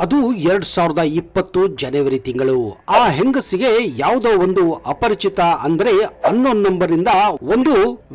ಅದು 2020 ಜನವರಿ ತಿಂಗಳು. ಆ ಹೆಂಗಸಿಗೆ ಯಾವುದೋ ಒಂದು ಅಪರಿಚಿತ ಅಂದ್ರೆ ಅನ್ನೋನ್ ನಂಬರ್ ಇಂದ ಒಂದು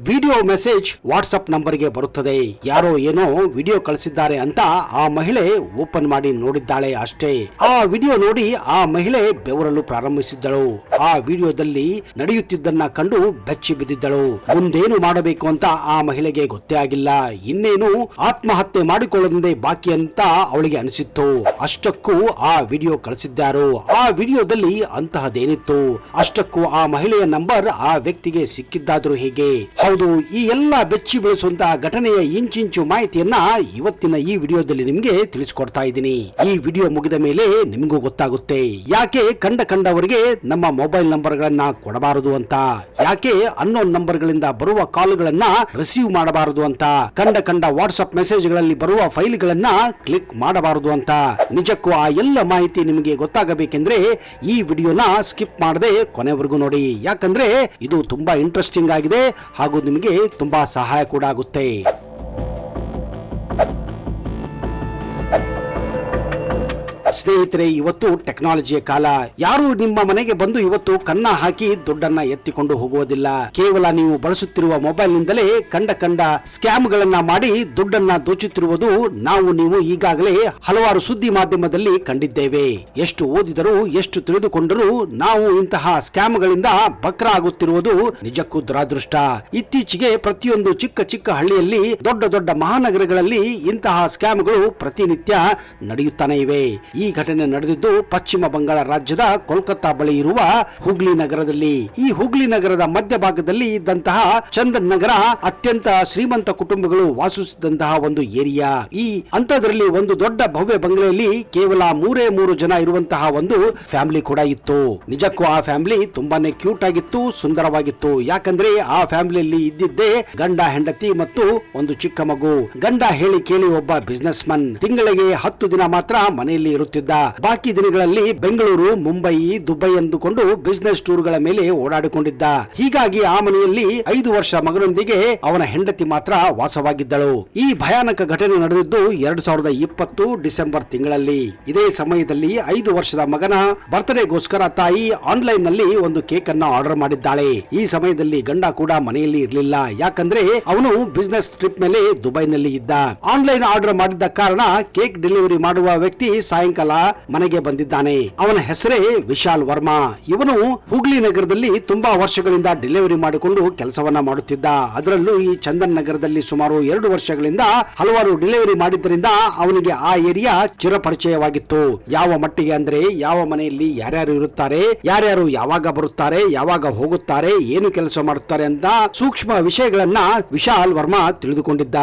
ವಿಡಿಯೋ ಮೆಸೇಜ್ ವಾಟ್ಸ್ಆಪ್ ನಂಬರ್ಗೆ ಬರುತ್ತದೆ. ಯಾರೋ ಏನೋ ವಿಡಿಯೋ ಕಳಿಸಿದ್ದಾರೆ ಅಂತ ಆ ಮಹಿಳೆ ಓಪನ್ ಮಾಡಿ ನೋಡಿದ್ದಾಳೆ ಅಷ್ಟೇ. ಆ ವಿಡಿಯೋ ನೋಡಿ ಆ ಮಹಿಳೆ ಬೆವರಲು ಪ್ರಾರಂಭಿಸಿದ್ದಳು. ಆ ವಿಡಿಯೋದಲ್ಲಿ ನಡೆಯುತ್ತಿದ್ದನ್ನ ಕಂಡು ಬೆಚ್ಚಿ ಬಿದ್ದಿದ್ದಳು. ಮುಂದೇನು ಮಾಡಬೇಕು ಅಂತ ಆ ಮಹಿಳೆಗೆ ಗೊತ್ತೇ ಆಗಿಲ್ಲ. ಇನ್ನೇನು ಆತ್ಮಹತ್ಯೆ ಮಾಡಿಕೊಳ್ಳದಂತೆ ಬಾಕಿ ಅಂತ ಅವಳಿಗೆ ಅನಿಸಿತ್ತು. ಅಷ್ಟಕ್ಕೂ ಆ ವಿಡಿಯೋ ಕಳಿಸಿದ್ದಾರು. ಆ ವಿಡಿಯೋದಲ್ಲಿ ಅಂತಹದೇನಿತ್ತು? ಅಷ್ಟಕ್ಕೂ ಆ ಮಹಿಳೆಯ ನಂಬರ್ ಆ ವ್ಯಕ್ತಿಗೆ ಸಿಕ್ಕಿದ್ದಾದ್ರೂ ಹೇಗೆ? ಹೌದು, ಈ ಎಲ್ಲ ಬೆಚ್ಚಿ ಬೀಳಿಸುವಂತಹ ಘಟನೆಯ ಇಂಚಿಂಚು ಮಾಹಿತಿಯನ್ನ ಇವತ್ತಿನ ಈ ವಿಡಿಯೋದಲ್ಲಿ ನಿಮ್ಗೆ ತಿಳಿಸ್ಕೊಡ್ತಾ ಇದ್ದೀನಿ. ಈ ವಿಡಿಯೋ ಮುಗಿದ ಮೇಲೆ ನಿಮಗೂ ಗೊತ್ತಾಗುತ್ತೆ ಯಾಕೆ ಕಂಡವರಿಗೆ ನಮ್ಮ ಮೊಬೈಲ್ ನಂಬರ್ ಗಳನ್ನ ಕೊಡಬಾರದು ಅಂತ, ಯಾಕೆ ಅನ್ನೋನ್ ನಂಬರ್ ಗಳಿಂದ ಬರುವ ಕಾಲ್ ಗಳನ್ನ ರಿಸೀವ್ ಮಾಡಬಾರದು ಅಂತ, ಕಂಡ ವಾಟ್ಸ್ಆಪ್ ಮೆಸೇಜ್ ಗಳಲ್ಲಿ ಬರುವ ಫೈಲ್ ಗಳನ್ನ ಕ್ಲಿಕ್ ಮಾಡಬಾರದು ಅಂತ. ನಿಜಕ್ಕೂ ಆ ಎಲ್ಲ ಮಾಹಿತಿ ನಿಮಗೆ ಗೊತ್ತಾಗಬೇಕೆಂದ್ರೆ ಈ ವಿಡಿಯೋನ ಸ್ಕಿಪ್ ಮಾಡದೆ ಕೊನೆವರೆಗೂ ನೋಡಿ. ಯಾಕಂದ್ರೆ ಇದು ತುಂಬಾ ಇಂಟ್ರೆಸ್ಟಿಂಗ್ ಆಗಿದೆ ಹಾಗೂ ನಿಮಗೆ ತುಂಬಾ ಸಹಾಯ ಕೂಡ ಆಗುತ್ತೆ. ಸ್ನೇಹಿತರೆ, ಇವತ್ತು ಟೆಕ್ನಾಲಜಿಯ ಕಾಲ. ಯಾರು ನಿಮ್ಮ ಮನೆಗೆ ಬಂದು ಇವತ್ತು ಕನ್ನ ಹಾಕಿ ದುಡ್ಡನ್ನ ಎತ್ತಿಕೊಂಡು ಹೋಗುವುದಿಲ್ಲ. ಕೇವಲ ನೀವು ಬಳಸುತ್ತಿರುವ ಮೊಬೈಲ್ ನಿಂದಲೇ ಕಂಡ ಸ್ಕ್ಯಾಮ್ ಗಳನ್ನ ಮಾಡಿ ದುಡ್ಡನ್ನ ದೋಚುತ್ತಿರುವುದು ನೀವು ಈಗಾಗಲೇ ಹಲವಾರು ಸುದ್ದಿ ಮಾಧ್ಯಮದಲ್ಲಿ ಕಂಡಿದ್ದೇವೆ. ಎಷ್ಟು ಓದಿದರೂ ಎಷ್ಟು ತಿಳಿದುಕೊಂಡರೂ ನಾವು ಇಂತಹ ಸ್ಕ್ಯಾಮ್ ಗಳಿಂದ ಬಕ್ರ ಆಗುತ್ತಿರುವುದು ನಿಜಕ್ಕೂ ದುರಾದೃಷ್ಟ. ಇತ್ತೀಚೆಗೆ ಪ್ರತಿಯೊಂದು ಚಿಕ್ಕ ಹಳ್ಳಿಯಲ್ಲಿ ದೊಡ್ಡ ಮಹಾನಗರಗಳಲ್ಲಿ ಇಂತಹ ಸ್ಕ್ಯಾಮ್ಗಳು ಪ್ರತಿನಿತ್ಯ ನಡೆಯುತ್ತಾನೆ ಇವೆ. ಈ ಘಟನೆ ನಡೆದಿದ್ದು ಪಶ್ಚಿಮ ಬಂಗಾಳ ರಾಜ್ಯದ ಕೋಲ್ಕತ್ತಾ ಬಳಿ ಇರುವ ಹುಗ್ಲಿ ನಗರದಲ್ಲಿ. ಈ ಹುಗ್ಲಿ ನಗರದ ಮಧ್ಯಭಾಗದಲ್ಲಿ ಇದ್ದಂತಹ ಚಂದನ್ ನಗರ ಅತ್ಯಂತ ಶ್ರೀಮಂತ ಕುಟುಂಬಗಳು ವಾಸಿಸುತ್ತಿದ್ದಂತಹ ಒಂದು ಏರಿಯಾ. ಈ ಅಂತದ್ರಲ್ಲಿ ಒಂದು ದೊಡ್ಡ ಭವ್ಯ ಬಂಗಲೆಯಲ್ಲಿ ಕೇವಲ 3 ಜನ ಇರುವಂತಹ ಒಂದು ಫ್ಯಾಮಿಲಿ ಕೂಡ ಇತ್ತು. ನಿಜಕ್ಕೂ ಆ ಫ್ಯಾಮಿಲಿ ತುಂಬಾನೇ ಕ್ಯೂಟ್ ಆಗಿತ್ತು, ಸುಂದರವಾಗಿತ್ತು. ಯಾಕಂದ್ರೆ ಆ ಫ್ಯಾಮಿಲಿಯಲ್ಲಿ ಇದ್ದಿದ್ದೇ ಗಂಡ, ಹೆಂಡತಿ ಮತ್ತು ಒಂದು ಚಿಕ್ಕ ಮಗು. ಗಂಡ ಹೇಳಿ ಕೇಳಿ ಒಬ್ಬ ಬಿಸಿನೆಸ್ ಮನ್. ತಿಂಗಳಿಗೆ 10 ದಿನ ಮಾತ್ರ ಮನೆಯಲ್ಲಿ ಇರುತ್ತಿದ್ದ. ಬಾಕಿ ದಿನಗಳಲ್ಲಿ ಬೆಂಗಳೂರು, ಮುಂಬೈ, ದುಬೈ ಎಂದುಕೊಂಡು ಬಿಸಿನೆಸ್ ಟೂರ್ ಗಳ ಮೇಲೆ ಓಡಾಡಿಕೊಂಡಿದ್ದ. ಹೀಗಾಗಿ ಆ ಮನೆಯಲ್ಲಿ 5 ವರ್ಷ ಮಗನೊಂದಿಗೆ ಅವನ ಹೆಂಡತಿ ಮಾತ್ರ ವಾಸವಾಗಿದ್ದಳು. ಈ ಭಯಾನಕ ಘಟನೆ ನಡೆದಿದ್ದು 2020 ಡಿಸೆಂಬರ್ ತಿಂಗಳಲ್ಲಿ. ಇದೇ ಸಮಯದಲ್ಲಿ 5 ವರ್ಷದ ಮಗನ ಬರ್ತ್ಡೇಗೋಸ್ಕರ ತಾಯಿ ಆನ್ಲೈನ್ ನಲ್ಲಿ ಒಂದು ಕೇಕ್ ಅನ್ನ ಆರ್ಡರ್ ಮಾಡಿದ್ದಾಳೆ. ಈ ಸಮಯದಲ್ಲಿ ಗಂಡ ಕೂಡ ಮನೆಯಲ್ಲಿ ಇರಲಿಲ್ಲ. ಯಾಕಂದ್ರೆ ಅವನು ಬಿಸಿನೆಸ್ ಟ್ರಿಪ್ ಮೇಲೆ ದುಬೈನಲ್ಲಿ ಇದ್ದ. ಆನ್ಲೈನ್ ಆರ್ಡರ್ ಮಾಡಿದ್ದ ಕಾರಣ ಕೇಕ್ ಡೆಲಿವರಿ ಮಾಡುವ ವ್ಯಕ್ತಿ ಸಾಯಂಕಾಲ ಮನೆಗೆ ಬಂದಿದ್ದಾನೆ. ಅವನ ಹೆಸರೇ ವಿಶಾಲ್ ವರ್ಮಾ. ಇವನು ಹುಗ್ಲಿ ನಗರದಲ್ಲಿ ತುಂಬಾ ವರ್ಷಗಳಿಂದ ಡೆಲಿವರಿ ಮಾಡಿಕೊಂಡು ಕೆಲಸವನ್ನ ಮಾಡುತ್ತಿದ್ದ. ಅದರಲ್ಲೂ ಈ ಚಂದನ್ ನಗರದಲ್ಲಿ ಸುಮಾರು 2 ವರ್ಷಗಳಿಂದ ಹಲವಾರು ಡೆಲಿವರಿ ಮಾಡಿದ್ದರಿಂದ ಅವನಿಗೆ ಆ ಏರಿಯಾ ಚಿರಪರಿಚಯವಾಗಿತ್ತು. ಯಾವ ಮಟ್ಟಿಗೆ ಅಂದ್ರೆ ಯಾವ ಮನೆಯಲ್ಲಿ ಯಾರ್ಯಾರು ಇರುತ್ತಾರೆ, ಯಾರ್ಯಾರು ಯಾವಾಗ ಬರುತ್ತಾರೆ, ಯಾವಾಗ ಹೋಗುತ್ತಾರೆ, ಏನು ಕೆಲಸ ಮಾಡುತ್ತಾರೆ ಅಂತ ಸೂಕ್ಷ್ಮ ವಿಷಯಗಳನ್ನ ವಿಶಾಲ್ ವರ್ಮಾ ತಿಳಿದುಕೊಂಡಿದ್ದ.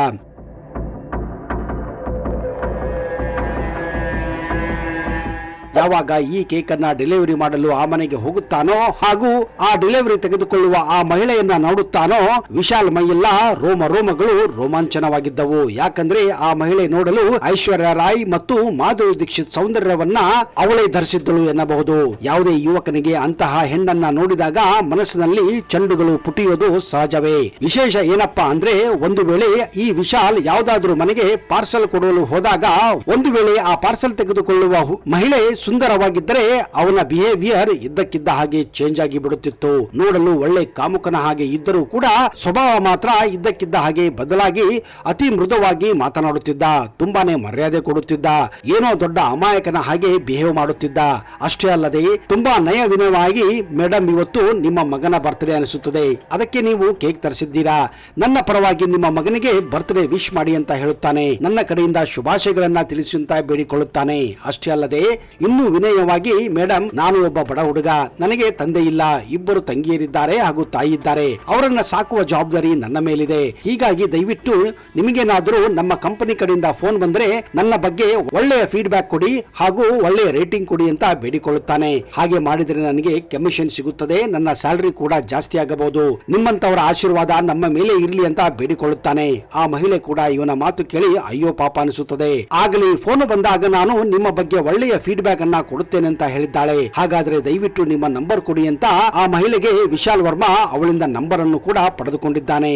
ಯಾವಾಗ ಈ ಕೇಕ್ ಅನ್ನ ಡೆಲಿವರಿ ಮಾಡಲು ಆ ಮನೆಗೆ ಹೋಗುತ್ತಾನೋ ಹಾಗೂ ಆ ಡೆಲಿವರಿ ತೆಗೆದುಕೊಳ್ಳುವ ಆ ಮಹಿಳೆಯನ್ನ ನೋಡುತ್ತಾನೋ, ವಿಶಾಲ್ ಮೈಯೆಲ್ಲ ರೋಮಗಳು ರೋಮಾಂಚನವಾಗಿದ್ದವು. ಯಾಕಂದ್ರೆ ಆ ಮಹಿಳೆ ನೋಡಲು ಐಶ್ವರ್ಯ ರಾಯ್ ಮತ್ತು ಮಾಧುರಿ ದೀಕ್ಷಿತ್ ಸೌಂದರ್ಯವನ್ನ ಅವಳೇ ಧರಿಸಿದ್ದಳು ಎನ್ನಬಹುದು. ಯಾವುದೇ ಯುವಕನಿಗೆ ಅಂತಹ ಹೆಣ್ಣನ್ನ ನೋಡಿದಾಗ ಮನಸ್ಸಿನಲ್ಲಿ ಚೆಂಡುಗಳು ಪುಟಿಯೋದು ಸಹಜವೇ. ವಿಶೇಷ ಏನಪ್ಪಾ ಅಂದ್ರೆ, ಒಂದು ವೇಳೆ ಈ ವಿಶಾಲ್ ಯಾವುದಾದ್ರೂ ಮನೆಗೆ ಪಾರ್ಸಲ್ ಕೊಡಲು ಹೋದಾಗ ಒಂದು ವೇಳೆ ಆ ಪಾರ್ಸಲ್ ತೆಗೆದುಕೊಳ್ಳುವ ಮಹಿಳೆ ಸುಂದರವಾಗಿದ್ದರೆ ಅವನ ಬಿಹೇವಿಯರ್ ಇದ್ದಕ್ಕಿದ್ದ ಹಾಗೆ ಚೇಂಜ್ ಆಗಿ ಬಿಡುತ್ತಿತ್ತು. ನೋಡಲು ಒಳ್ಳೆ ಕಾಮುಕನ ಹಾಗೆ ಇದ್ದರೂ ಕೂಡ ಸ್ವಭಾವ ಮಾತ್ರ ಇದ್ದಕ್ಕಿದ್ದ ಹಾಗೆ ಬದಲಾಗಿ ಅತಿ ಮೃದುವಾಗಿ ಮಾತನಾಡುತ್ತಿದ್ದ. ತುಂಬಾನೇ ಮರ್ಯಾದೆ ಕೊಡುತ್ತಿದ್ದ. ಏನೋ ದೊಡ್ಡ ಅಮಾಯಕನ ಹಾಗೆ ಬಿಹೇವ್ ಮಾಡುತ್ತಿದ್ದ. ಅಷ್ಟೇ ಅಲ್ಲದೆ ತುಂಬಾ ನಯ ವಿನಯವಾಗಿ, ಮೇಡಮ್ ಇವತ್ತು ನಿಮ್ಮ ಮಗನ ಬರ್ತ್ಡೇ ಅನಿಸುತ್ತದೆ, ಅದಕ್ಕೆ ನೀವು ಕೇಕ್ ತರಿಸಿದ್ದೀರಾ, ನನ್ನ ಪರವಾಗಿ ನಿಮ್ಮ ಮಗನಿಗೆ ಬರ್ತ್ಡೇ ವಿಶ್ ಮಾಡಿ ಅಂತ ಹೇಳುತ್ತಾನೆ. ನನ್ನ ಕಡೆಯಿಂದ ಶುಭಾಶಯಗಳನ್ನ ತಿಳಿಸಿ ಅಂತ ಬೇಡಿಕೊಳ್ಳುತ್ತಾನೆ. ಅಷ್ಟೇ ಅಲ್ಲದೆ ಇನ್ನೂ ವಿನಯವಾಗಿ, ಮೇಡಮ್ ನಾನು ಒಬ್ಬ ಬಡ ಹುಡುಗ, ನನಗೆ ತಂದೆ ಇಲ್ಲ, 2 ತಂಗಿಯರಿದ್ದಾರೆ ಹಾಗೂ ತಾಯಿ ಇದ್ದಾರೆ, ಅವರನ್ನ ಸಾಕುವ ಜವಾಬ್ದಾರಿ ನನ್ನ ಮೇಲಿದೆ. ಹೀಗಾಗಿ ದಯವಿಟ್ಟು ನಿಮಗೇನಾದ್ರೂ ನಮ್ಮ ಕಂಪನಿ ಕಡೆಯಿಂದ ಫೋನ್ ಬಂದ್ರೆ ನನ್ನ ಬಗ್ಗೆ ಒಳ್ಳೆಯ ಫೀಡ್ಬ್ಯಾಕ್ ಕೊಡಿ ಹಾಗೂ ಒಳ್ಳೆಯ ರೇಟಿಂಗ್ ಕೊಡಿ ಅಂತ ಬೇಡಿಕೊಳ್ಳುತ್ತಾನೆ. ಹಾಗೆ ಮಾಡಿದರೆ ನನಗೆ ಕಮಿಷನ್ ಸಿಗುತ್ತದೆ, ನನ್ನ ಸ್ಯಾಲರಿ ಕೂಡ ಜಾಸ್ತಿ ಆಗಬಹುದು, ನಿಮ್ಮಂತವರ ಆಶೀರ್ವಾದ ನಮ್ಮ ಮೇಲೆ ಇರಲಿ ಅಂತ ಬೇಡಿಕೊಳ್ಳುತ್ತಾನೆ. ಆ ಮಹಿಳೆ ಕೂಡ ಇವನ ಮಾತು ಕೇಳಿ ಅಯ್ಯೋ ಪಾಪ ಅನಿಸುತ್ತದೆ. ಆಗಲಿ ಫೋನ್ ಬಂದಾಗ ನಾನು ನಿಮ್ಮ ಬಗ್ಗೆ ಒಳ್ಳೆಯ ಫೀಡ್ಬ್ಯಾಕ್ ಅನ್ನ ಕೊಡುತ್ತೇನೆ ಅಂತ ಹೇಳಿದ್ದಾಳೆ. ಹಾಗಾದ್ರೆ ದಯವಿಟ್ಟು ನಿಮ್ಮ ನಂಬರ್ ಕೊಡಿ ಅಂತ ಆ ಮಹಿಳೆಗೆ ವಿಶಾಲ್ ವರ್ಮಾ ಅವಳಿಂದ ನಂಬರ್ ಅನ್ನು ಕೂಡ ಪಡೆದುಕೊಂಡಿದ್ದಾನೆ.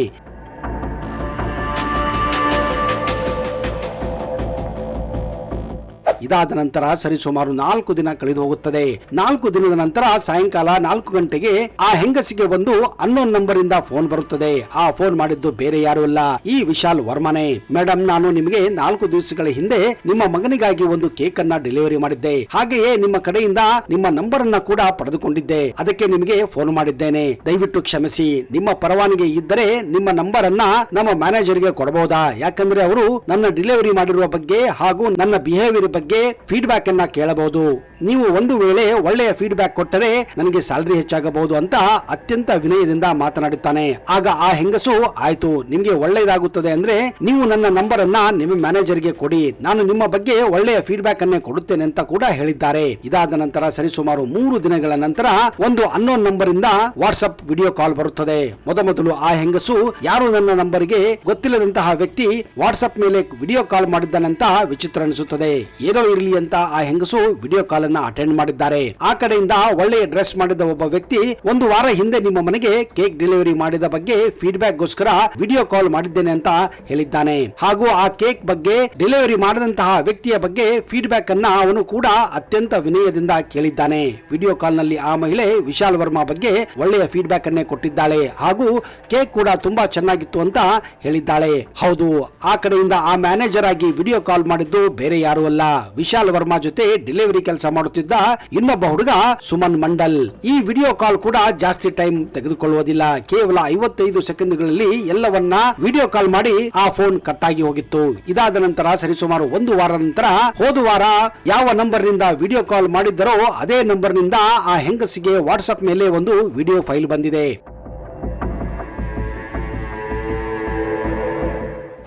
ಇದಾದ ನಂತರ ಸರಿಸುಮಾರು 4 ದಿನ ಕಳೆದು ಹೋಗುತ್ತದೆ. 4 ದಿನದ ನಂತರ ಸಾಯಂಕಾಲ 4 ಗಂಟೆಗೆ ಆ ಹೆಂಗಸಿಗೆ ಒಂದು ಅನ್ನೋನ್ ನಂಬರ್ ಇಂದ ಫೋನ್ ಬರುತ್ತದೆ. ಆ ಫೋನ್ ಮಾಡಿದ್ದು ಬೇರೆ ಯಾರು ಅಲ್ಲ, ಈ ವಿಶಾಲ್ ವರ್ಮನೆ. ಮೇಡಮ್, ನಾನು ನಿಮಗೆ 4 ದಿವಸಗಳ ಹಿಂದೆ ನಿಮ್ಮ ಮಗನಿಗಾಗಿ ಒಂದು ಕೇಕ್ ಅನ್ನ ಡೆಲಿವರಿ ಮಾಡಿದ್ದೆ. ಹಾಗೆಯೇ ನಿಮ್ಮ ಕಡೆಯಿಂದ ನಿಮ್ಮ ನಂಬರ್ ಅನ್ನ ಕೂಡ ಪಡೆದುಕೊಂಡಿದ್ದೆ. ಅದಕ್ಕೆ ನಿಮಗೆ ಫೋನ್ ಮಾಡಿದ್ದೇನೆ. ದಯವಿಟ್ಟು ಕ್ಷಮಿಸಿ. ನಿಮ್ಮ ಪರವಾನಗಿ ಇದ್ದರೆ ನಿಮ್ಮ ನಂಬರ್ ಅನ್ನ ನಮ್ಮ ಮ್ಯಾನೇಜರ್ ಗೆ ಕೊಡಬಹುದಾ? ಯಾಕಂದ್ರೆ ಅವರು ನನ್ನ ಡೆಲಿವರಿ ಮಾಡಿರುವ ಬಗ್ಗೆ ಹಾಗೂ ನನ್ನ ಬಿಹೇವಿಯರ್ ಬಗ್ಗೆ ಫೀಡ್ಬ್ಯಾಕ್ ಅನ್ನ ಕೇಳಬಹುದು. ನೀವು ಒಂದು ವೇಳೆ ಒಳ್ಳೆಯ ಫೀಡ್ಬ್ಯಾಕ್ ಕೊಟ್ಟರೆ ನನಗೆ ಸ್ಯಾಲರಿ ಹೆಚ್ಚಾಗಬಹುದು ಅಂತ ಅತ್ಯಂತ ವಿನಯದಿಂದ ಮಾತನಾಡುತ್ತಾನೆ. ಆಗ ಆ ಹೆಂಗಸು, ಆಯ್ತು, ನಿಮಗೆ ಒಳ್ಳೆಯದಾಗುತ್ತದೆ ಅಂದ್ರೆ ನೀವು ನನ್ನ ನಂಬರ್ ಅನ್ನ ನಿಮ್ಮ ಮ್ಯಾನೇಜರ್ ಗೆ ಕೊಡಿ, ನಾನು ನಿಮ್ಮ ಬಗ್ಗೆ ಒಳ್ಳೆಯ ಫೀಡ್ಬ್ಯಾಕ್ ಅನ್ನೇ ಕೊಡುತ್ತೇನೆ ಅಂತ ಕೂಡ ಹೇಳಿದ್ದಾರೆ. ಇದಾದ ನಂತರ ಸರಿಸುಮಾರು 3 ದಿನಗಳ ನಂತರ ಒಂದು ಅನ್ನೋನ್ ನಂಬರ್ ಇಂದ ವಾಟ್ಸ್ಆಪ್ ವಿಡಿಯೋ ಕಾಲ್ ಬರುತ್ತದೆ. ಮೊದಲು ಆ ಹೆಂಗಸು ಯಾರು ನನ್ನ ನಂಬರ್ಗೆ ಗೊತ್ತಿಲ್ಲದಂತಹ ವ್ಯಕ್ತಿ ವಾಟ್ಸ್ಆಪ್ ಮೇಲೆ ವಿಡಿಯೋ ಕಾಲ್ ಮಾಡಿದ್ದಾನಂತ ವಿಚಿತ್ರ ಅನಿಸುತ್ತದೆ. ಏನೋ ಇರಲಿ ಅಂತ ಆ ಹೆಂಗಸು ವಿಡಿಯೋ ಕಾಲ್ ಅನ್ನ ಅಟೆಂಡ್ ಮಾಡಿದ್ದಾರೆ. ಆ ಕಡೆಯಿಂದ ಒಳ್ಳೆಯ ಡ್ರೆಸ್ ಮಾಡಿದ ಒಬ್ಬ ವ್ಯಕ್ತಿ 1 ವಾರ ಹಿಂದೆ ನಿಮ್ಮ ಮನೆಗೆ ಕೇಕ್ ಡೆಲಿವರಿ ಮಾಡಿದ ಬಗ್ಗೆ ಫೀಡ್ಬ್ಯಾಕ್ ಗೋಸ್ಕರ ವಿಡಿಯೋ ಕಾಲ್ ಮಾಡಿದ್ದೇನೆ ಅಂತ ಹೇಳಿದ್ದಾನೆ. ಹಾಗೂ ಆ ಕೇಕ್ ಬಗ್ಗೆ ಡೆಲಿವರಿ ಮಾಡಿದಂತಹ ವ್ಯಕ್ತಿಯ ಬಗ್ಗೆ ಫೀಡ್ಬ್ಯಾಕ್ ಅನ್ನ ಅವನು ಕೂಡ ಅತ್ಯಂತ ವಿನಯದಿಂದ ಕೇಳಿದ್ದಾನೆ. ವಿಡಿಯೋ ಕಾಲ್ ನಲ್ಲಿ ಆ ಮಹಿಳೆ ವಿಶಾಲ್ ವರ್ಮಾ ಬಗ್ಗೆ ಒಳ್ಳೆಯ ಫೀಡ್ಬ್ಯಾಕ್ ಅನ್ನೇ ಕೊಟ್ಟಿದ್ದಾಳೆ. ಹಾಗೂ ಕೇಕ್ ಕೂಡ ತುಂಬಾ ಚೆನ್ನಾಗಿತ್ತು ಅಂತ ಹೇಳಿದ್ದಾಳೆ. ಹೌದು, ಆ ಕಡೆಯಿಂದ ಆ ಮ್ಯಾನೇಜರ್ ಆಗಿ ವಿಡಿಯೋ ಕಾಲ್ ಮಾಡಿದ್ದು ಬೇರೆ ಯಾರು ಅಲ್ಲ, ವಿಶಾಲ್ ವರ್ಮಾ ಜೊತೆ ಡೆಲಿವರಿ ಕೆಲಸ ಮಾಡುತ್ತಿದ್ದ ಇನ್ನೊಬ್ಬ ಹುಡುಗ ಸುಮನ್ ಮಂಡಲ್. ಈ ವಿಡಿಯೋ ಕಾಲ್ ಕೂಡ ಜಾಸ್ತಿ ಟೈಮ್ ತೆಗೆದುಕೊಳ್ಳುವುದಿಲ್ಲ. ಕೇವಲ 55 ಸೆಕೆಂಡ್ಗಳಲ್ಲಿ ಎಲ್ಲವನ್ನ ವಿಡಿಯೋ ಕಾಲ್ ಮಾಡಿ ಆ ಫೋನ್ ಕಟ್ ಆಗಿ ಹೋಗಿತ್ತು. ಇದಾದ ನಂತರ ಸರಿಸುಮಾರು 1 ವಾರ ನಂತರ ಹೋದ ವಾರ ಯಾವ ನಂಬರ್ ನಿಂದ ವಿಡಿಯೋ ಕಾಲ್ ಮಾಡಿದ್ದರೋ ಅದೇ ನಂಬರ್ ನಿಂದ ಆ ಹೆಂಗಸಿಗೆ ವಾಟ್ಸ್ಆಪ್ ಮೇಲೆ ಒಂದು ವಿಡಿಯೋ ಫೈಲ್ ಬಂದಿದೆ.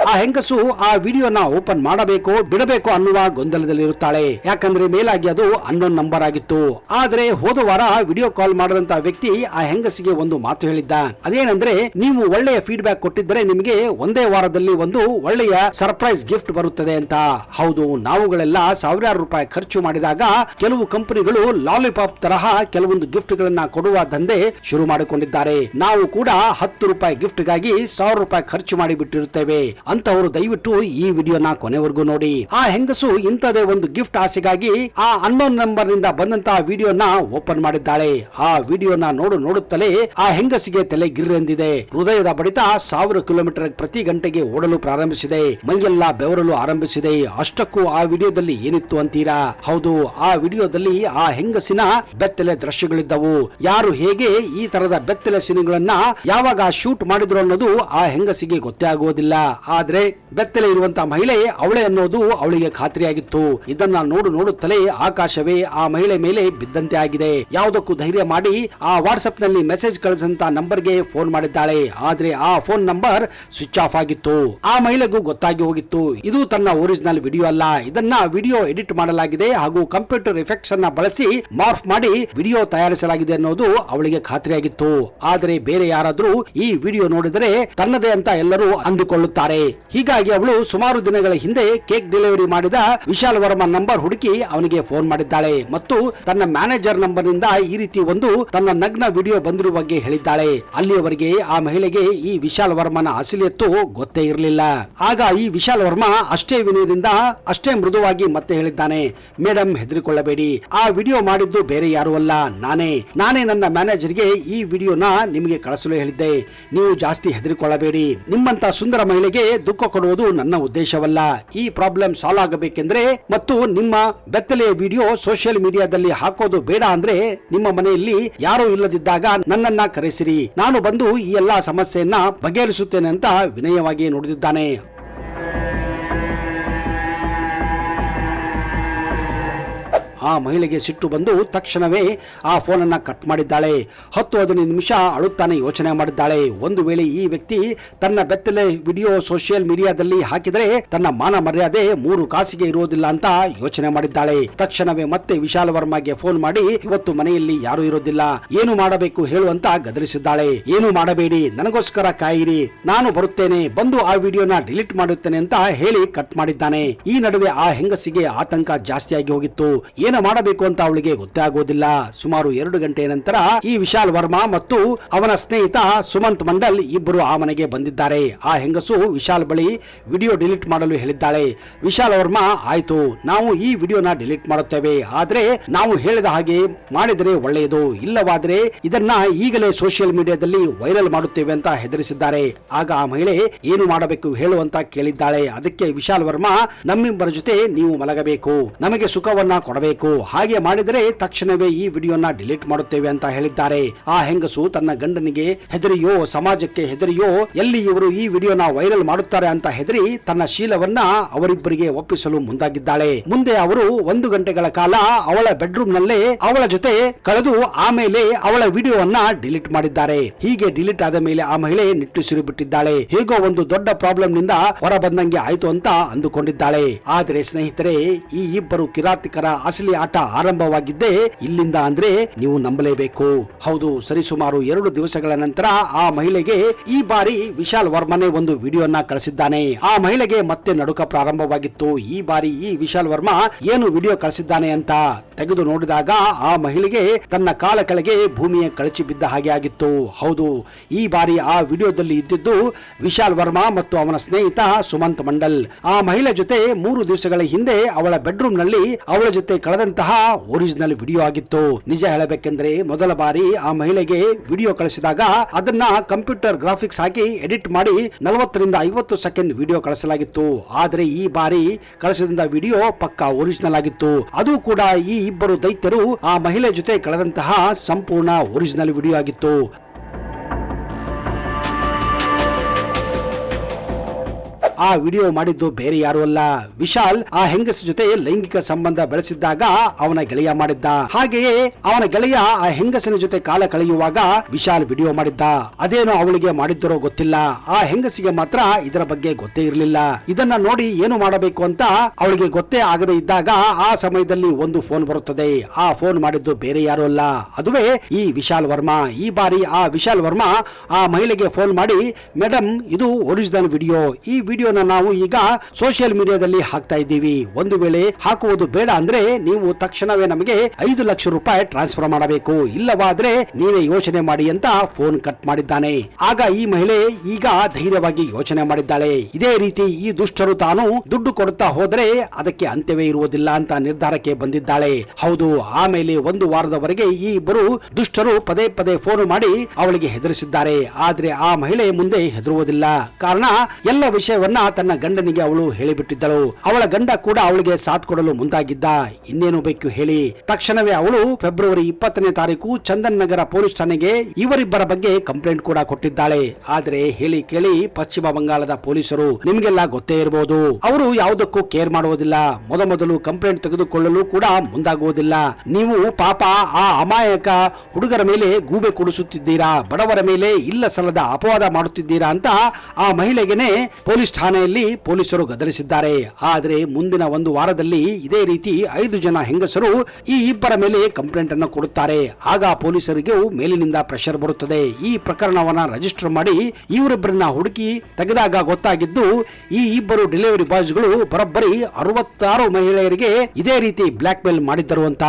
ಆ ಹೆಂಗಸು ಆ ವಿಡಿಯೋನ ಓಪನ್ ಮಾಡಬೇಕು ಬಿಡಬೇಕು ಅನ್ನುವ ಗೊಂದಲದಲ್ಲಿರುತ್ತಾಳೆ. ಯಾಕಂದ್ರೆ ಮೇಲಾಗಿ ಅದು ಅನ್ನೋನ್ ನಂಬರ್ ಆಗಿತ್ತು. ಆದ್ರೆ ಹೋದ ವಾರ ವಿಡಿಯೋ ಕಾಲ್ ಮಾಡಿದಂತ ವ್ಯಕ್ತಿ ಆ ಹೆಂಗಸಿಗೆ ಒಂದು ಮಾತು ಹೇಳಿದ್ದ. ಅದೇನಂದ್ರೆ, ನೀವು ಒಳ್ಳೆಯ ಫೀಡ್ಬ್ಯಾಕ್ ಕೊಟ್ಟಿದ್ದರೆ ನಿಮಗೆ ಒಂದೇ ವಾರದಲ್ಲಿ ಒಂದು ಒಳ್ಳೆಯ ಸರ್ಪ್ರೈಸ್ ಗಿಫ್ಟ್ ಬರುತ್ತದೆ ಅಂತ. ಹೌದು, ನಾವುಗಳೆಲ್ಲ ಸಾವಿರಾರು ರೂಪಾಯಿ ಖರ್ಚು ಮಾಡಿದಾಗ ಕೆಲವು ಕಂಪನಿಗಳು ಲಾಲಿಪಾಪ್ ತರಹ ಕೆಲವೊಂದು ಗಿಫ್ಟ್ ಗಳನ್ನ ಕೊಡುವ ದಂಧೆ ಶುರು ಮಾಡಿಕೊಂಡಿದ್ದಾರೆ. ನಾವು ಕೂಡ 10 ರೂಪಾಯಿ ಗಿಫ್ಟ್ ಗಾಗಿ 1000 ರೂಪಾಯಿ ಖರ್ಚು ಮಾಡಿ ಬಿಟ್ಟಿರುತ್ತೇವೆ. ಅಂತವರು ದಯವಿಟ್ಟು ಈ ವಿಡಿಯೋನ ಕೊನೆವರೆಗೂ ನೋಡಿ. ಆ ಹೆಂಗಸು ಇಂಥದೇ ಒಂದು ಗಿಫ್ಟ್ ಆಸೆಗಾಗಿ ಆ ಅನ್ನೋನ್ ನಂಬರ್ ನಿಂದ ಬಂದಂತಹ ವಿಡಿಯೋನ ಓಪನ್ ಮಾಡಿದ್ದಾಳೆ. ಆ ವಿಡಿಯೋನ ನೋಡುತ್ತಲೇ ಆ ಹೆಂಗಸಿಗೆ ತಲೆ ಗಿರ್ರೆಂದಿದೆ. ಹೃದಯದ ಬಡಿತ 1000 ಕಿಲೋಮೀಟರ್ ಪ್ರತಿ ಗಂಟೆಗೆ ಓಡಲು ಪ್ರಾರಂಭಿಸಿದೆ. ಮೈಯೆಲ್ಲ ಬೆವರಲು ಆರಂಭಿಸಿದೆ. ಅಷ್ಟಕ್ಕೂ ಆ ವಿಡಿಯೋದಲ್ಲಿ ಏನಿತ್ತು ಅಂತೀರಾ? ಹೌದು, ಆ ವಿಡಿಯೋದಲ್ಲಿ ಆ ಹೆಂಗಸಿನ ಬೆತ್ತಲೆ ದೃಶ್ಯಗಳಿದ್ದವು. ಯಾರು ಹೇಗೆ ಈ ತರದ ಬೆತ್ತಲೆ ಸೀನ್ಗಳನ್ನ ಯಾವಾಗ ಶೂಟ್ ಮಾಡಿದ್ರು ಅನ್ನೋದು ಆ ಹೆಂಗಸಿಗೆ ಗೊತ್ತೇ ಆಗುವುದಿಲ್ಲ. ಆದ್ರೆ ಬೆತ್ತಲೆ ಇರುವಂತಹ ಮಹಿಳೆ ಅವಳೇ ಅನ್ನೋದು ಅವಳಿಗೆ ಖಾತ್ರಿಯಾಗಿತ್ತು. ಇದನ್ನ ನೋಡುತ್ತಲೇ ಆಕಾಶವೇ ಆ ಮಹಿಳೆ ಮೇಲೆ ಬಿದ್ದಂತೆ ಆಗಿದೆ. ಯಾವುದಕ್ಕೂ ಧೈರ್ಯ ಮಾಡಿ ಆ ವಾಟ್ಸ್ಆಪ್ ನಲ್ಲಿ ಮೆಸೇಜ್ ಕಳಿಸಂತ ನಂಬರ್ಗೆ ಫೋನ್ ಮಾಡಿದ್ದಾಳೆ. ಆದ್ರೆ ಆ ಫೋನ್ ನಂಬರ್ ಸ್ವಿಚ್ ಆಫ್ ಆಗಿತ್ತು. ಆ ಮಹಿಳೆಗೂ ಗೊತ್ತಾಗಿ ಹೋಗಿತ್ತು, ಇದು ತನ್ನ ಒರಿಜಿನಲ್ ವಿಡಿಯೋ ಅಲ್ಲ, ಇದನ್ನ ವಿಡಿಯೋ ಎಡಿಟ್ ಮಾಡಲಾಗಿದೆ ಹಾಗೂ ಕಂಪ್ಯೂಟರ್ ಎಫೆಕ್ಟ್ಸ್ ಅನ್ನ ಬಳಸಿ ಮಾರ್ಫ್ ಮಾಡಿ ವಿಡಿಯೋ ತಯಾರಿಸಲಾಗಿದೆ ಅನ್ನೋದು ಅವಳಿಗೆ ಖಾತ್ರಿಯಾಗಿತ್ತು. ಆದ್ರೆ ಬೇರೆ ಯಾರಾದ್ರೂ ಈ ವಿಡಿಯೋ ನೋಡಿದರೆ ತನ್ನದೇ ಅಂತ ಎಲ್ಲರೂ ಅಂದುಕೊಳ್ಳುತ್ತಾರೆ. ಹೀಗಾಗಿ ಅವಳು ಸುಮಾರು ದಿನಗಳ ಹಿಂದೆ ಕೇಕ್ ಡೆಲಿವರಿ ಮಾಡಿದ ವಿಶಾಲ್ ವರ್ಮಾ ನಂಬರ್ ಹುಡುಕಿ ಅವನಿಗೆ ಫೋನ್ ಮಾಡಿದ್ದಾಳೆ ಮತ್ತು ತನ್ನ ಮ್ಯಾನೇಜರ್ ನಂಬರ್ ನಿಂದ ಈ ರೀತಿ ಒಂದು ತನ್ನ ನಗ್ನ ವಿಡಿಯೋ ಬಂದಿರುವ ಬಗ್ಗೆ ಹೇಳಿದ್ದಾಳೆ. ಅಲ್ಲಿಯವರೆಗೆ ಆ ಮಹಿಳೆಗೆ ಈ ವಿಶಾಲ್ ವರ್ಮನ ಅಸಲಿಯತ್ತು ಗೊತ್ತೇ ಇರಲಿಲ್ಲ. ಆಗ ಈ ವಿಶಾಲ್ ವರ್ಮಾ ಅಷ್ಟೇ ವಿನಯದಿಂದ ಅಷ್ಟೇ ಮೃದುವಾಗಿ ಮತ್ತೆ ಹೇಳಿದ್ದಾನೆ, ಮೇಡಮ್ ಹೆದರಿಕೊಳ್ಳಬೇಡಿ, ಆ ವಿಡಿಯೋ ಮಾಡಿದ್ದು ಬೇರೆ ಯಾರು ಅಲ್ಲ, ನಾನೇ ನನ್ನ ಮ್ಯಾನೇಜರ್ಗೆ ಈ ವಿಡಿಯೋನ ನಿಮಗೆ ಕಳಿಸಲು ಹೇಳಿದ್ದೆ. ನೀವು ಜಾಸ್ತಿ ಹೆದರಿಕೊಳ್ಳಬೇಡಿ. ನಿಮ್ಮಂತ ಸುಂದರ ಮಹಿಳೆಗೆ ದುಃಖ ಕೊಡುವುದು ನನ್ನ ಉದ್ದೇಶವಲ್ಲ. ಈ ಪ್ರಾಬ್ಲಮ್ ಸಾಲ್ವ್ ಆಗಬೇಕೆಂದ್ರೆ ಮತ್ತು ನಿಮ್ಮ ಬೆತ್ತಲೆಯ ವಿಡಿಯೋ ಸೋಷಿಯಲ್ ಮೀಡಿಯಾದಲ್ಲಿ ಹಾಕೋದು ಬೇಡ ಅಂದ್ರೆ ನಿಮ್ಮ ಮನೆಯಲ್ಲಿ ಯಾರೂ ಇಲ್ಲದಿದ್ದಾಗ ನನ್ನನ್ನ ಕರೆಸಿರಿ, ನಾನು ಬಂದು ಈ ಎಲ್ಲಾ ಸಮಸ್ಯೆಯನ್ನ ಬಗೆಹರಿಸುತ್ತೇನೆ ಅಂತ ವಿನಯವಾಗಿ ನುಡಿದಿದ್ದಾನೆ. ಆ ಮಹಿಳೆಗೆ ಸಿಟ್ಟು ಬಂದು ತಕ್ಷಣವೇ ಆ ಫೋನ್ ಅನ್ನ ಕಟ್ ಮಾಡಿದ್ದಾಳೆ. 10-15 ನಿಮಿಷ ಅಳುತ್ತಾನೆ ಯೋಚನೆ ಮಾಡಿದ್ದಾಳೆ. ಒಂದು ವೇಳೆ ಈ ವ್ಯಕ್ತಿ ತನ್ನ ಬೆತ್ತಲೆ ವಿಡಿಯೋ ಸೋಷಿಯಲ್ ಮೀಡಿಯಾದಲ್ಲಿ ಹಾಕಿದರೆ ತನ್ನ ಮಾನ ಮರ್ಯಾದೆ 3 ಕಾಸಿಗೆ ಇರುವುದಿಲ್ಲ ಅಂತ ಯೋಚನೆ ಮಾಡಿದ್ದಾಳೆ. ತಕ್ಷಣವೇ ಮತ್ತೆ ವಿಶಾಲ್ ವರ್ಮಾಗೆ ಫೋನ್ ಮಾಡಿ, ಇವತ್ತು ಮನೆಯಲ್ಲಿ ಯಾರು ಇರೋದಿಲ್ಲ, ಏನು ಮಾಡಬೇಕು ಹೇಳು ಅಂತ ಗದರಿಸಿದ್ದಾಳೆ. ಏನು ಮಾಡಬೇಡಿ, ನನಗೋಸ್ಕರ ಕಾಯಿರಿ, ನಾನು ಬರುತ್ತೇನೆ, ಬಂದು ಆ ವಿಡಿಯೋನ ಡಿಲೀಟ್ ಮಾಡುತ್ತೇನೆ ಅಂತ ಹೇಳಿ ಕಟ್ ಮಾಡಿದ್ದಾನೆ. ಈ ನಡುವೆ ಆ ಹೆಂಗಸಿಗೆ ಆತಂಕ ಜಾಸ್ತಿಯಾಗಿ ಹೋಗಿತ್ತು. ಏನು ಮಾಡಬೇಕು ಅಂತ ಅವಳಿಗೆ ಗೊತ್ತೇ ಆಗೋದಿಲ್ಲ. ಸುಮಾರು 2 ಗಂಟೆಯ ನಂತರ ಈ ವಿಶಾಲ್ ವರ್ಮಾ ಮತ್ತು ಅವನ ಸ್ನೇಹಿತ ಸುಮಂತ್ ಮಂಡಲ್ ಇಬ್ಬರು ಆ ಮನೆಗೆ ಬಂದಿದ್ದಾರೆ. ಆ ಹೆಂಗಸು ವಿಶಾಲ್ ಬಳಿ ವಿಡಿಯೋ ಡಿಲೀಟ್ ಮಾಡಲು ಹೇಳಿದ್ದಾಳೆ. ವಿಶಾಲ್ ವರ್ಮಾ, ಆಯ್ತು, ನಾವು ಈ ವಿಡಿಯೋನ ಡಿಲೀಟ್ ಮಾಡುತ್ತೇವೆ, ಆದ್ರೆ ನಾವು ಹೇಳಿದ ಹಾಗೆ ಮಾಡಿದರೆ ಒಳ್ಳೆಯದು, ಇಲ್ಲವಾದ್ರೆ ಇದನ್ನ ಈಗಲೇ ಸೋಷಿಯಲ್ ಮೀಡಿಯಾದಲ್ಲಿ ವೈರಲ್ ಮಾಡುತ್ತೇವೆ ಅಂತ ಹೆದರಿಸಿದ್ದಾರೆ. ಆಗ ಆ ಮಹಿಳೆ ಏನು ಮಾಡಬೇಕು ಹೇಳು ಅಂತ ಕೇಳಿದ್ದಾಳೆ. ಅದಕ್ಕೆ ವಿಶಾಲ್ ವರ್ಮಾ, ನಮ್ಮಿಬ್ಬರ ಜೊತೆ ನೀವು ಮಲಗಬೇಕು, ನಮಗೆ ಸುಖವನ್ನ ಕೊಡಬೇಕು, ಹಾಗೆ ಮಾಡಿದರೆ ತಕ್ಷಣವೇ ಈ ವಿಡಿಯೋನ ಡಿಲೀಟ್ ಮಾಡುತ್ತೇವೆ ಅಂತ ಹೇಳಿದ್ದಾರೆ. ಆ ಹೆಂಗಸು ತನ್ನ ಗಂಡನಿಗೆ ಹೆದರಿಯೋ, ಸಮಾಜಕ್ಕೆ ಹೆದರಿಯೋ, ಎಲ್ಲಿ ಇವರು ಈ ವಿಡಿಯೋನ ವೈರಲ್ ಮಾಡುತ್ತಾರೆ ಅಂತ ಹೆದರಿ ತನ್ನ ಶೀಲವನ್ನ ಅವರಿಬ್ಬರಿಗೆ ಒಪ್ಪಿಸಲು ಮುಂದಾಗಿದ್ದಾಳೆ. ಮುಂದೆ ಅವರು 1 ಗಂಟೆಗಳ ಕಾಲ ಅವಳ ಬೆಡ್ರೂಮ್ ನಲ್ಲೇ ಅವಳ ಜೊತೆ ಕಳೆದು ಆಮೇಲೆ ಅವಳ ವಿಡಿಯೋವನ್ನ ಡಿಲೀಟ್ ಮಾಡಿದ್ದಾರೆ. ಹೀಗೆ ಡಿಲೀಟ್ ಆದ ಮೇಲೆ ಆ ಮಹಿಳೆ ನಿಟ್ಟುಸಿರು ಬಿಟ್ಟಿದ್ದಾಳೆ. ಹೇಗೋ ಒಂದು ದೊಡ್ಡ ಪ್ರಾಬ್ಲಮ್ ನಿಂದ ಹೊರ ಬಂದಂಗೆ ಆಯ್ತು ಅಂತ ಅಂದುಕೊಂಡಿದ್ದಾಳೆ. ಆದ್ರೆ ಸ್ನೇಹಿತರೆ, ಈ ಇಬ್ಬರು ಕಿರಾತಿಕರ ಅಸಲಿ ಆಟ ಆರಂಭವಾಗಿದ್ದೇ ಇಲ್ಲಿಂದ ಅಂದ್ರೆ ನೀವು ನಂಬಲೇಬೇಕು. ಹೌದು, ಸರಿಸುಮಾರು 2 ದಿವಸಗಳ ನಂತರ ಆ ಮಹಿಳೆಗೆ ಈ ಬಾರಿ ವಿಶಾಲ್ ವರ್ಮನೆ ಒಂದು ವಿಡಿಯೋನ ಕಳಿಸಿದ್ದಾನೆ. ಆ ಮಹಿಳೆಗೆ ಮತ್ತೆ ನಡುಕ ಪ್ರಾರಂಭವಾಗಿತ್ತು. ಈ ಬಾರಿ ಈ ವಿಶಾಲ್ ವರ್ಮಾ ಏನು ವಿಡಿಯೋ ಕಳಿಸಿದ್ದಾನೆ ಅಂತ ತೆಗೆದು ನೋಡಿದಾಗ ಆ ಮಹಿಳೆಗೆ ತನ್ನ ಕಾಲ ಕೆಳಗೆ ಭೂಮಿಯ ಕಳಚಿ ಬಿದ್ದ ಹಾಗೆ ಆಗಿತ್ತು. ಹೌದು, ಈ ಬಾರಿ ಆ ವಿಡಿಯೋದಲ್ಲಿ ಇದ್ದಿದ್ದು ವಿಶಾಲ್ ವರ್ಮಾ ಮತ್ತು ಅವನ ಸ್ನೇಹಿತ ಸುಮಂತ್ ಮಂಡಲ್. ಆ ಮಹಿಳೆ ಜೊತೆ 3 ದಿವಸಗಳ ಹಿಂದೆ ಅವಳ ಬೆಡ್ರೂಮ್ ನಲ್ಲಿ ಅವಳ ಜೊತೆ ಕಳೆದಂತಹ ಒರಿಜಿನಲ್ ವಿಡಿಯೋ ಆಗಿತ್ತು. ನಿಜ ಹೇಳಬೇಕೆಂದ್ರೆ ಮೊದಲ ಬಾರಿ ಆ ಮಹಿಳೆಗೆ ವಿಡಿಯೋ ಕಳಿಸಿದಾಗ ಅದನ್ನ ಕಂಪ್ಯೂಟರ್ ಗ್ರಾಫಿಕ್ಸ್ ಹಾಕಿ ಎಡಿಟ್ ಮಾಡಿ 40 ರಿಂದ 50 ಸೆಕೆಂಡ್ ವಿಡಿಯೋ ಕಳಿಸಲಾಗಿತ್ತು. ಆದ್ರೆ ಈ ಬಾರಿ ಕಳಿಸಿದ ವಿಡಿಯೋ ಪಕ್ಕಾ ಒರಿಜಿನಲ್ ಆಗಿತ್ತು. ಅದು ಕೂಡ ಈ ಇಬ್ಬರು ದೈತ್ಯರು ಆ ಮಹಿಳೆ ಜೊತೆ ಕಳೆದಂತಹ ಸಂಪೂರ್ಣ ಒರಿಜಿನಲ್ ವಿಡಿಯೋ ಆಗಿತ್ತು. ಆ ವಿಡಿಯೋ ಮಾಡಿದ್ದು ಬೇರೆ ಯಾರು ಅಲ್ಲ, ವಿಶಾಲ್ ಆ ಹೆಂಗಸ ಜೊತೆ ಲೈಂಗಿಕ ಸಂಬಂಧ ಬೆಳೆಸಿದ್ದಾಗ ಅವನ ಗೆಳೆಯ ಮಾಡಿದ್ದ. ಹಾಗೆಯೇ ಅವನ ಗೆಳೆಯ ಆ ಹೆಂಗಸನ ಜೊತೆ ಕಾಲ ಕಳೆಯುವಾಗ ವಿಶಾಲ್ ವಿಡಿಯೋ ಮಾಡಿದ್ದ. ಅದೇನೋ ಅವಳಿಗೆ ಮಾಡಿದ್ದರೋ ಗೊತ್ತಿಲ್ಲ, ಆ ಹೆಂಗಸಿಗೆ ಮಾತ್ರ ಇದರ ಬಗ್ಗೆ ಗೊತ್ತೇ ಇರಲಿಲ್ಲ. ಇದನ್ನ ನೋಡಿ ಏನು ಮಾಡಬೇಕು ಅಂತ ಅವಳಿಗೆ ಗೊತ್ತೇ ಆಗದೆ ಇದ್ದಾಗ ಆ ಸಮಯದಲ್ಲಿ ಒಂದು ಫೋನ್ ಬರುತ್ತದೆ. ಆ ಫೋನ್ ಮಾಡಿದ್ದು ಬೇರೆ ಯಾರು ಅಲ್ಲ, ಅದುವೇ ಈ ವಿಶಾಲ್ ವರ್ಮಾ. ಈ ಬಾರಿ ಆ ವಿಶಾಲ್ ವರ್ಮಾ ಆ ಮಹಿಳೆಗೆ ಫೋನ್ ಮಾಡಿ, ಮೇಡಮ್, ಇದು ಒರಿಜಿನಲ್ ವಿಡಿಯೋ, ಈ ವಿಡಿಯೋನ ನಾವು ಈಗ ಸೋಷಿಯಲ್ ಮೀಡಿಯಾದಲ್ಲಿ ಹಾಕ್ತಾ ಇದ್ದೀವಿ, ಒಂದು ವೇಳೆ ಹಾಕುವುದು ಬೇಡ ಅಂದ್ರೆ ನೀವು ತಕ್ಷಣವೇ ನಮಗೆ 5 ಲಕ್ಷ ರೂಪಾಯಿ ಟ್ರಾನ್ಸ್ಫರ್ ಮಾಡಬೇಕು, ಇಲ್ಲವಾದ್ರೆ ನೀವೇ ಯೋಚನೆ ಮಾಡಿ ಅಂತ ಫೋನ್ ಕಟ್ ಮಾಡಿದ್ದಾನೆ. ಆಗ ಈ ಮಹಿಳೆ ಈಗ ಧೈರ್ಯವಾಗಿ ಯೋಚನೆ ಮಾಡಿದ್ದಾಳೆ. ಇದೇ ರೀತಿ ಈ ದುಷ್ಟರು ತಾನು ದುಡ್ಡು ಕೊಡುತ್ತಾ ಹೋದರೆ ಅದಕ್ಕೆ ಅಂತ್ಯವೇ ಇರುವುದಿಲ್ಲ ಅಂತ ನಿರ್ಧಾರಕ್ಕೆ ಬಂದಿದ್ದಾಳೆ. ಹೌದು, ಆಮೇಲೆ 1 ವಾರದವರೆಗೆ ಈ ಇಬ್ಬರು ದುಷ್ಟರು ಪದೇ ಪದೇ ಫೋನ್ ಮಾಡಿ ಅವಳಿಗೆ ಹೆದರಿಸಿದ್ದಾರೆ. ಆದ್ರೆ ಆ ಮಹಿಳೆ ಮುಂದೆ ಹೆದರುವುದಿಲ್ಲ. ಕಾರಣ ಎಲ್ಲ ವಿಷಯವನ್ನ ತನ್ನ ಗಂಡನಿಗೆ ಅವಳು ಹೇಳಿಬಿಟ್ಟಿದ್ದಳು. ಅವಳ ಗಂಡ ಕೂಡ ಅವಳಿಗೆ ಸಾಥ್ ಕೊಡಲು ಮುಂದಾಗಿದ್ದ. ಇನ್ನೇನು ಬೇಕು ಹೇಳಿ. ತಕ್ಷಣವೇ ಅವಳು ಫೆಬ್ರವರಿ 20ನೇ ತಾರೀಕು ಚಂದನ್ ನಗರ ಪೊಲೀಸ್ ಠಾಣೆಗೆ ಇವರಿಬ್ಬರ ಬಗ್ಗೆ ಕಂಪ್ಲೇಂಟ್ ಕೂಡ ಕೊಟ್ಟಿದ್ದಾಳೆ. ಆದ್ರೆ ಹೇಳಿ ಕೇಳಿ ಪಶ್ಚಿಮ ಬಂಗಾಳದ ಪೊಲೀಸರು ನಿಮ್ಗೆಲ್ಲ ಗೊತ್ತೇ ಇರಬಹುದು, ಅವರು ಯಾವುದಕ್ಕೂ ಕೇರ್ ಮಾಡುವುದಿಲ್ಲ. ಮೊದಲು ಕಂಪ್ಲೇಂಟ್ ತೆಗೆದುಕೊಳ್ಳಲು ಕೂಡ ಮುಂದಾಗುವುದಿಲ್ಲ. ನೀವು ಪಾಪ ಆ ಅಮಾಯಕ ಹುಡುಗರ ಮೇಲೆ ಗೂಬೆ ಕೊಡಿಸುತ್ತಿದ್ದೀರಾ, ಬಡವರ ಮೇಲೆ ಇಲ್ಲ ಸಲ್ಲದ ಅಪವಾದ ಮಾಡುತ್ತಿದ್ದೀರಾ ಅಂತ ಆ ಮಹಿಳೆಗೆನೆ ಪೊಲೀಸ್ ಠಾಣೆಯಲ್ಲಿ ಪೊಲೀಸರು ಗದರಿಸಿದ್ದಾರೆ. ಆದ್ರೆ ಮುಂದಿನ 1 ವಾರದಲ್ಲಿ ಇದೇ ರೀತಿ 5 ಜನ ಹೆಂಗಸರು ಈ ಇಬ್ಬರ ಮೇಲೆ ಕಂಪ್ಲೇಂಟ್ ಅನ್ನು ಕೊಡುತ್ತಾರೆ. ಆಗ ಪೊಲೀಸರಿಗೆ ಮೇಲಿನಿಂದ ಪ್ರೆಷರ್ ಬರುತ್ತದೆ. ಈ ಪ್ರಕರಣವನ್ನ ರಿಜಿಸ್ಟರ್ ಮಾಡಿ ಇವರಿಬ್ಬರನ್ನ ಹುಡುಕಿ ತೆಗೆದಾಗ ಗೊತ್ತಾಗಿದ್ದು ಈ ಇಬ್ಬರು ಡೆಲಿವರಿ ಬಾಯ್ಸ್ಗಳು ಬರೋಬ್ಬರಿ 66 ಮಹಿಳೆಯರಿಗೆ ಇದೇ ರೀತಿ ಬ್ಲಾಕ್ ಮೇಲ್ ಮಾಡಿದ್ದರು ಅಂತ.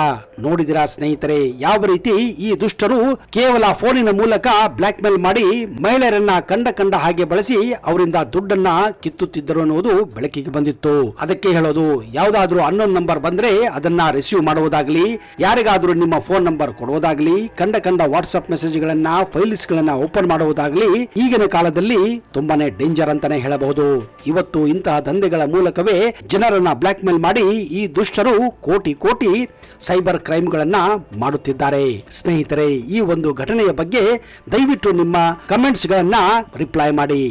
ನೋಡಿದಿರಾ ಸ್ನೇಹಿತರೆ, ಯಾವ ರೀತಿ ಈ ದುಷ್ಟರು ಕೇವಲ ಫೋನಿನ ಮೂಲಕ ಬ್ಲಾಕ್ ಮೇಲ್ ಮಾಡಿ ಮಹಿಳೆಯರನ್ನ ಕಂಡ ಹಾಗೆ ಬಳಸಿ ಅವರಿಂದ ದುಡ್ಡನ್ನ ಕಿತ್ತುತ್ತಿದ್ದರು ಅನ್ನುವುದು ಬೆಳಕಿಗೆ ಬಂದಿತ್ತು. ಅದಕ್ಕೆ ಹೇಳೋದು, ಯಾವುದಾದ್ರೂ ಅನ್ನೋನ್ ನಂಬರ್ ಬಂದ್ರೆ ಅದನ್ನ ರಿಸೀವ್ ಮಾಡುವುದಾಗ್ಲಿ, ಯಾರಿಗಾದ್ರೂ ನಿಮ್ಮ ಫೋನ್ ನಂಬರ್ ಕೊಡುವುದಾಗ್ಲಿ, ಕಂಡ ವಾಟ್ಸ್ಆಪ್ ಮೆಸೇಜ್ ಗಳನ್ನ, ಫೈಲ್ಸ್ ಗಳನ್ನ ಓಪನ್ ಮಾಡುವುದಾಗ್ಲಿ ಈಗಿನ ಕಾಲದಲ್ಲಿ ತುಂಬಾನೇ ಡೇಂಜರ್ ಅಂತಾನೆ ಹೇಳಬಹುದು. ಇವತ್ತು ಇಂತಹ ದಂಧೆಗಳ ಮೂಲಕವೇ ಜನರನ್ನ ಬ್ಲಾಕ್ ಮೇಲ್ ಮಾಡಿ ಈ ದುಷ್ಟರು ಕೋಟಿ ಸೈಬರ್ ಕ್ರೈಮ್ ಗಳನ್ನ ಮಾಡುತ್ತಿದ್ದಾರೆ. ಸ್ನೇಹಿತರೆ, ಈ ಒಂದು ಘಟನೆಯ ಬಗ್ಗೆ ದಯವಿಟ್ಟು ನಿಮ್ಮ ಕಮೆಂಟ್ಸ್ ಗಳನ್ನ ರಿಪ್ಲೈ ಮಾಡಿ.